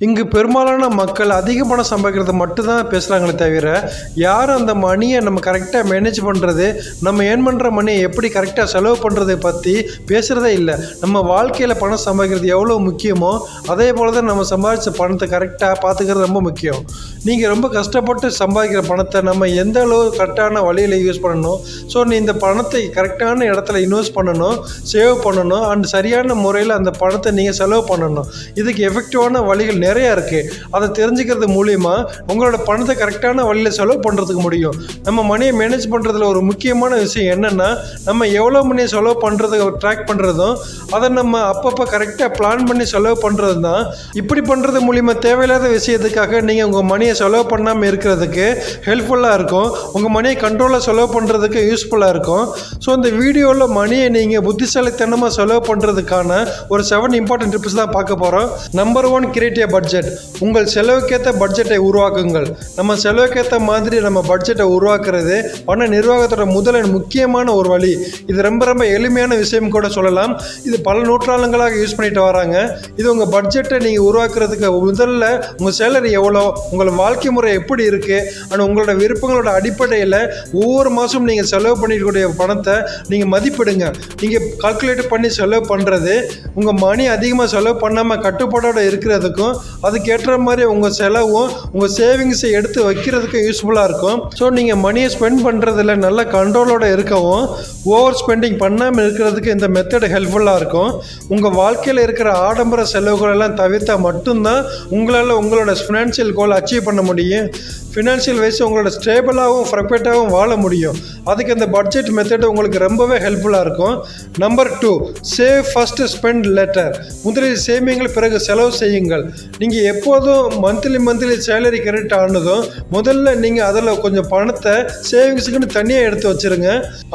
இங்கு பெரும்பாலான மக்கள் அதிக பணம் சம்பாதிக்கிறது மட்டும்தான் பேசுகிறாங்களே தவிர யாரும் அந்த மணியை நம்ம கரெக்டாக மேனேஜ் பண்ணுறது, நம்ம ஏர்ன் பண்ணுற மணியை எப்படி கரெக்டாக செலவு பண்ணுறதை பற்றி பேசுகிறதே இல்லை. நம்ம வாழ்க்கையில் பணம் சம்பாதிக்கிறது எவ்வளோ முக்கியமோ அதே போல் தான் நம்ம சம்பாதிச்ச பணத்தை கரெக்டாக பார்த்துக்கிறது ரொம்ப முக்கியம். நீங்கள் ரொம்ப கஷ்டப்பட்டு சம்பாதிக்கிற பணத்தை நம்ம எந்த அளவு கரெக்டான வழியில் யூஸ் பண்ணணும். ஸோ நீ இந்த பணத்தை கரெக்டான இடத்துல இன்வெஸ்ட் பண்ணணும், சேவ் பண்ணணும், அண்ட் சரியான முறையில் அந்த பணத்தை நீங்கள் செலவு பண்ணணும். இதுக்கு எஃபெக்டிவான வழிகள் நிறையா இருக்குது. அதை தெரிஞ்சுக்கிறது மூலிமா உங்களோட பணத்தை கரெக்டான வழியில் செலவு பண்ணுறதுக்கு முடியும். நம்ம மணியை மேனேஜ் பண்ணுறதுல ஒரு முக்கியமான விஷயம் என்னென்னா, நம்ம எவ்வளோ மணியை செலவு பண்ணுறது ட்ராக் பண்ணுறதும் அதை நம்ம அப்பப்போ கரெக்டாக பிளான் பண்ணி செலவு பண்ணுறது தான். இப்படி பண்ணுறது மூலிமா தேவையில்லாத விஷயத்துக்காக நீங்கள் உங்கள் மணியை செலவு பண்ணாமல் இருக்கிறதுக்கு ஹெல்ப்ஃபுல்லாக இருக்கும். உங்கள் மணியை கண்ட்ரோலாக செலவு பண்ணுறதுக்கு யூஸ்ஃபுல்லாக இருக்கும். ஸோ இந்த வீடியோவில் மணியை நீங்கள் புத்திசாலித்தனமாக செலவு பண்ணுறதுக்கான ஒரு 7 இம்பார்ட்டன்ட் டிப்ஸ் தான் பார்க்க போகிறோம். நம்பர் 1, கிரியேட் ஏ பட்ஜெட். உங்கள் செலவுக்கேற்ற பட்ஜெட்டை உருவாக்குங்கள். நம்ம செலவுக்கேற்ற மாதிரி நம்ம பட்ஜெட்டை உருவாக்குறது பண நிர்வாகத்தோட முக்கியமான ஒரு வழி. இது ரொம்ப எளிமையான விஷயம் கூட சொல்லலாம். இது பல நூற்றாண்டுகளாக யூஸ் பண்ணிட்டு வராங்க. இது உங்கள் பட்ஜெட்டை நீங்கள் உருவாக்குறதுக்கு முதல்ல உங்கள் சேலரி எவ்வளோ, உங்கள் வாழ்க்கை முறை எப்படி இருக்குது, அண்ட் உங்களோட விருப்பங்களோட அடிப்படையில் ஒவ்வொரு மாதம் நீங்கள் செலவு பண்ணிக்கூடிய பணத்தை நீங்கள் மதிப்பிடுங்க. நீங்கள் கால்குலேட் பண்ணி செலவு பண்ணுறது உங்கள் மணி அதிகமாக செலவு பண்ணாமல் கட்டுப்பாடோடு இருக்கிறதுக்கும் அதுக்கேற்ற மாதிரி உங்கள் செலவும் உங்கள் சேவிங்ஸை எடுத்து வைக்கிறதுக்கு யூஸ்ஃபுல்லாக இருக்கும். ஸோ நீங்கள் மணியை ஸ்பெண்ட் பண்ணுறதுல நல்ல கண்ட்ரோலோடு இருக்கவும் ஓவர் ஸ்பெண்டிங் பண்ணாமல் இருக்கிறதுக்கு இந்த மெத்தட் ஹெல்ப்ஃபுல்லாக இருக்கும். உங்கள் வாழ்க்கையில் இருக்கிற ஆடம்பர செலவுகள் எல்லாம் தவிர்த்தா மட்டும்தான் உங்களால் உங்களோட ஃபினான்ஷியல் கோல் அச்சீவ் பண்ண முடியும். ஃபினான்ஷியல் வைஸ் உங்களோட ஸ்டேபிளாகவும் பர்ஃபெக்டாகவும் வாழ முடியும். அதுக்கு இந்த பட்ஜெட் மெத்தட் உங்களுக்கு ரொம்பவே ஹெல்ப்ஃபுல்லாக இருக்கும். Number 2, save first spend later. முதலில் சேமியுங்கள், பிறகு செலவு செய்யுங்கள். நீங்கள் எப்போதும் மந்த்லி சேலரி கிரெடிட் ஆனதும் முதல்ல நீங்கள் அதில் கொஞ்சம் பணத்தை சேவிங்ஸுக்குன்னு தனியாக எடுத்து வச்சுருங்க.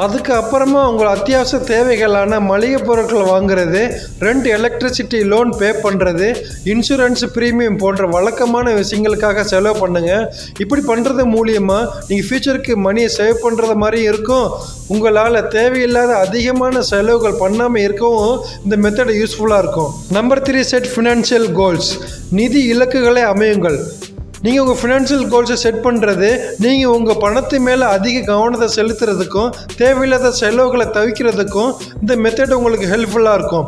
அதுக்கு அப்புறமா உங்கள் அத்தியாவசிய தேவைகளான மளிகை பொருட்கள் வாங்குறது, ரெண்ட், எலக்ட்ரிசிட்டி, லோன் பே பண்ணுறது, இன்சூரன்ஸ், ப்ரீமியம் போன்ற வழக்கமான விஷயங்களுக்காக செலவு பண்ணுங்கள். இப்படி பண்ணுறது மூலியமாக நீங்கள் ஃபியூச்சருக்கு மணியை சேவ் பண்ணுறது மாதிரி இருக்கும். உங்களால் தேவையில்லாத அதிகமான செலவுகள் பண்ணாமல் இருக்கவும் இந்த மெத்தட் யூஸ்ஃபுல்லாக இருக்கும். Number 3, set financial goals. நிதி இலக்குகளை அமையுங்கள். நீங்கள் உங்கள் ஃபினான்ஷியல் கோல்ஸை செட் பண்ணுறது நீங்கள் உங்கள் பணத்து மேலே அதிக கவனத்தை செலுத்துறதுக்கும் தேவையில்லாத செலவுகளை தவிர்க்கிறதுக்கும் இந்த மெத்தட் உங்களுக்கு ஹெல்ப்ஃபுல்லாக இருக்கும்.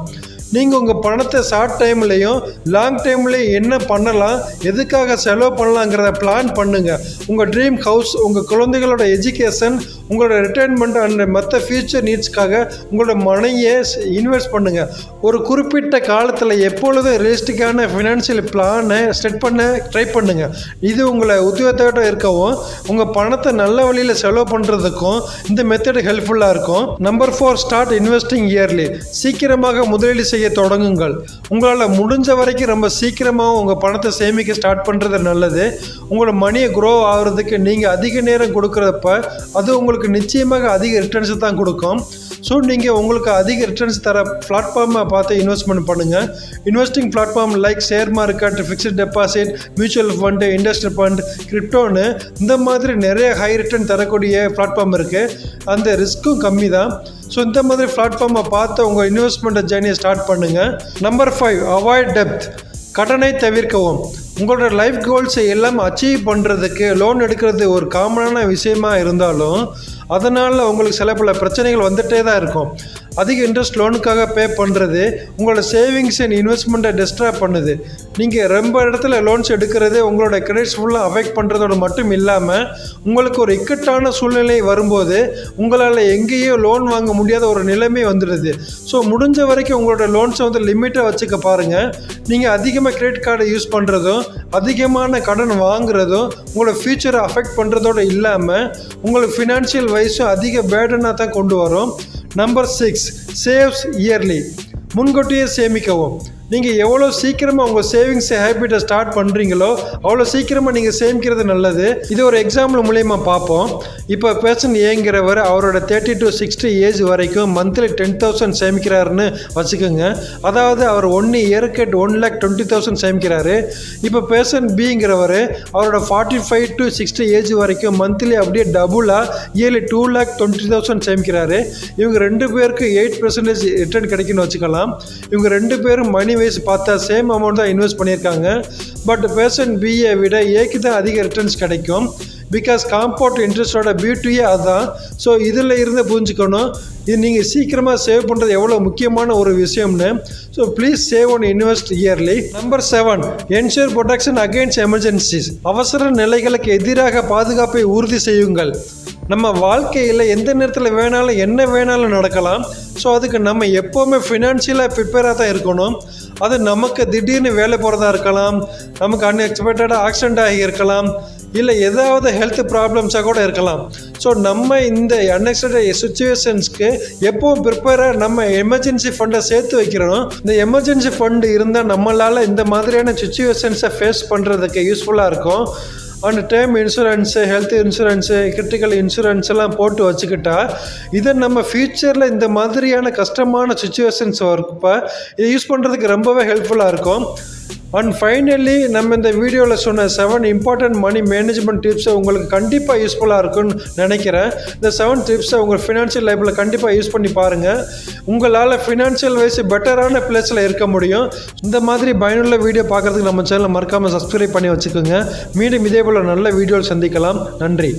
நீங்கள் உங்கள் பணத்தை ஷார்ட் டைம்லேயும் லாங் டைம்லேயும் என்ன பண்ணலாம், எதுக்காக செலவு பண்ணலாங்கிறத பிளான் பண்ணுங்கள். உங்கள் ட்ரீம் ஹவுஸ், உங்கள் குழந்தைகளோட எஜுகேஷன், உங்களோட ரிட்டைர்மெண்ட் அண்ட் மற்ற ஃபியூச்சர் நீட்ஸ்க்காக உங்களோட மணியை இன்வெஸ்ட் பண்ணுங்கள். ஒரு குறிப்பிட்ட காலத்தில் எப்பொழுதும் ரியலிஸ்டிக்கான ஃபினான்ஷியல் பிளானை செட் பண்ண ட்ரை பண்ணுங்கள். இது உங்களை உத்தியோகத்தோடு இருக்கவும் உங்கள் பணத்தை நல்ல வழியில் செலவு பண்ணுறதுக்கும் இந்த மெத்தட் ஹெல்ப்ஃபுல்லாக இருக்கும். Number 4, start investing early. சீக்கிரமாக முதலீடு செய்ய தொடங்குங்கள். உங்களால் முடிஞ்ச வரைக்கும் ரொம்ப சீக்கிரமாக உங்கள் பணத்தை சேமிக்க ஸ்டார்ட் பண்ணுறது நல்லது. உங்களோட மணியை க்ரோ ஆகிறதுக்கு நீங்கள் அதிக நேரம் கொடுக்குறப்ப அது உங்களுக்கு நிச்சயமாக அதிக ரிட்டர்ன்ஸை தான் கொடுக்கும். ஸோ நீங்கள் உங்களுக்கு அதிக ரிட்டர்ன்ஸ் தர பிளாட்ஃபார்மை பார்த்து இன்வெஸ்ட்மெண்ட் பண்ணுங்கள். Investing platform like share market, fixed deposit, mutual fund, industry fund, கிரிப்டோன்னு இந்த மாதிரி நிறைய ஹை ரிட்டர்ன் தரக்கூடிய பிளாட்ஃபார்ம் இருக்குது. அந்த ரிஸ்க்கும் கம்மி தான். ஸோ இந்த மாதிரி பிளாட்ஃபார்மை பார்த்து உங்கள் இன்வெஸ்ட்மெண்ட் ஜேர்னியை ஸ்டார்ட் பண்ணுங்கள். நம்பர் 5, அவாய்ட் டெப்ட். கடனை தவிர்க்கவும். உங்களோட லைஃப் கோல்ஸை எல்லாம் அச்சீவ் பண்ணுறதுக்கு லோன் எடுக்கிறது ஒரு காமனான விஷயமா இருந்தாலும் அதனால் உங்களுக்கு சில பல பிரச்சனைகள் வந்துகிட்டே தான் இருக்கும். அதிக இன்ட்ரெஸ்ட் லோனுக்காக பே பண்ணுறது உங்களோட சேவிங்ஸ் அண்ட் இன்வெஸ்ட்மெண்ட்டை டிஸ்ட்ராய் பண்ணுது. நீங்கள் ரொம்ப இடத்துல லோன்ஸ் எடுக்கிறது உங்களோட கிரெடிட்ஸ் ஃபுல்லாக அஃபெக்ட் பண்ணுறதோடு மட்டும் இல்லாமல் உங்களுக்கு ஒரு இக்கட்டான சூழ்நிலை வரும்போது உங்களால் எங்கேயோ லோன் வாங்க முடியாத ஒரு நிலைமை வந்துடுது. ஸோ முடிஞ்ச வரைக்கும் உங்களோட லோன்ஸை வந்து லிமிட்டாக வச்சுக்க பாருங்கள். நீங்கள் அதிகமாக கிரெடிட் கார்டை யூஸ் பண்ணுறதும் அதிகமான கடன் வாங்குறதும் உங்களோட ஃபியூச்சரை அஃபெக்ட் பண்ணுறதோடு இல்லாமல் உங்களுக்கு ஃபினான்ஷியல் வைஸும் அதிக பேர்டனாக தான் கொண்டு வரும். Number 6, saves early. முன்கூட்டியே சேமிக்கவும். நீங்கள் எவ்வளோ சீக்கிரமாக உங்கள் சேவிங்ஸ் ஹேபிட்டை ஸ்டார்ட் பண்ணுறீங்களோ அவ்வளோ சீக்கிரமாக நீங்கள் சேமிக்கிறது நல்லது. இது ஒரு எக்ஸாம்பிள் மூலயமா பார்ப்போம். இப்போ பேர்சன் ஏங்கிறவர் அவரோட 30 to 60 ஏஜ் வரைக்கும் மந்த்லி 10,000 சேமிக்கிறாருன்னு வச்சுக்கோங்க. அதாவது அவர் 1 இயருக்கு 1,20,000 சேமிக்கிறாரு. இப்போ பேர்சன் பிங்கிறவர் அவரோட 45 to 60 ஏஜ் வரைக்கும் மந்த்லி அப்படியே டபுளாக இயர்லி 2,20,000 சேமிக்கிறாரு. இவங்க 2 பேருக்கு 8% ரிட்டர்ன் கிடைக்குன்னு வச்சுக்கலாம். இவங்க 2 பேரும் மணி வைஸ் பார்த்தா சேம் அமௌண்ட் தான் இன்வெஸ்ட் பண்ணியிருக்காங்க. பட் பெர்சன் பியை விட ஏக்கு தான் அதிக ரிட்டர்ன்ஸ் கிடைக்கும். பிகாஸ் காம்பவுண்ட் இன்ட்ரெஸ்டோட பியூட்டியே அதுதான். ஸோ இதில் இருந்து புரிஞ்சுக்கணும் இது நீங்கள் சீக்கிரமாக சேவ் பண்ணுறது எவ்வளோ முக்கியமான ஒரு விஷயம்னு. So please save and invest early. Number 7, ensure protection against emergencies. அவசர நிலைகளுக்கு எதிராக பாதுகாப்பை உறுதி செய்யுங்கள். நம்ம வாழ்க்கையில் எந்த நேரத்தில் வேணாலும் என்ன வேணாலும் நடக்கலாம். ஸோ அதுக்கு நம்ம எப்போவுமே ஃபினான்ஷியலாக ப்ரிப்பேராக தான் இருக்கணும். அது நமக்கு திடீர்னு வேலை போகிறதா இருக்கலாம், நமக்கு அன்எக்ஸ்பெக்டடாக ஆக்சிடெண்ட் ஆகி இருக்கலாம், இல்லை ஏதாவது ஹெல்த் ப்ராப்ளம்ஸாக கூட இருக்கலாம். ஸோ நம்ம இந்த அன்எக்ஸ்பெக்டட் சுச்சுவேஷன்ஸ்க்கு எப்போவும் ப்ரிப்பேராக நம்ம எமர்ஜென்சி ஃபண்டை சேர்த்து வைக்கிறோம். இந்த எமர்ஜென்சி ஃபண்டு இருந்தால் நம்மளால் இந்த மாதிரியான சுச்சுவேஷன்ஸை ஃபேஸ் பண்ணுறதுக்கு யூஸ்ஃபுல்லாக இருக்கும். And term insurance, health insurance, critical insurance எல்லாம் போட்டு வச்சுக்கிட்டா இதை நம்ம ஃப்யூச்சரில் இந்த மாதிரியான கஷ்டமான சுச்சுவேஷன்ஸ் வரப்போ இதை யூஸ் பண்ணுறதுக்கு ரொம்பவே ஹெல்ப்ஃபுல்லாக இருக்கும். அண்ட் ஃபைனலி நம்ம இந்த வீடியோவில் சொன்ன 7 இம்பார்ட்டன்ட் மணி மேனேஜ்மெண்ட் டிப்ஸை உங்களுக்கு கண்டிப்பாக யூஸ்ஃபுல்லாக இருக்கும்னு நினைக்கிறேன். இந்த 7 டிப்ஸை உங்கள் ஃபினான்ஷியல் லைஃப்பில் கண்டிப்பாக யூஸ் பண்ணி பாருங்கள். உங்களால் ஃபினான்ஷியல் வைஸ் பெட்டரான பிளேஸில் இருக்க முடியும். இந்த மாதிரி பயனுள்ள வீடியோ பார்க்குறதுக்கு நம்ம சேனலை மறக்காமல் சப்ஸ்கிரைப் பண்ணி வச்சுக்கோங்க. மீண்டும் இதே போல் நல்ல வீடியோவில் சந்திக்கலாம். நன்றி.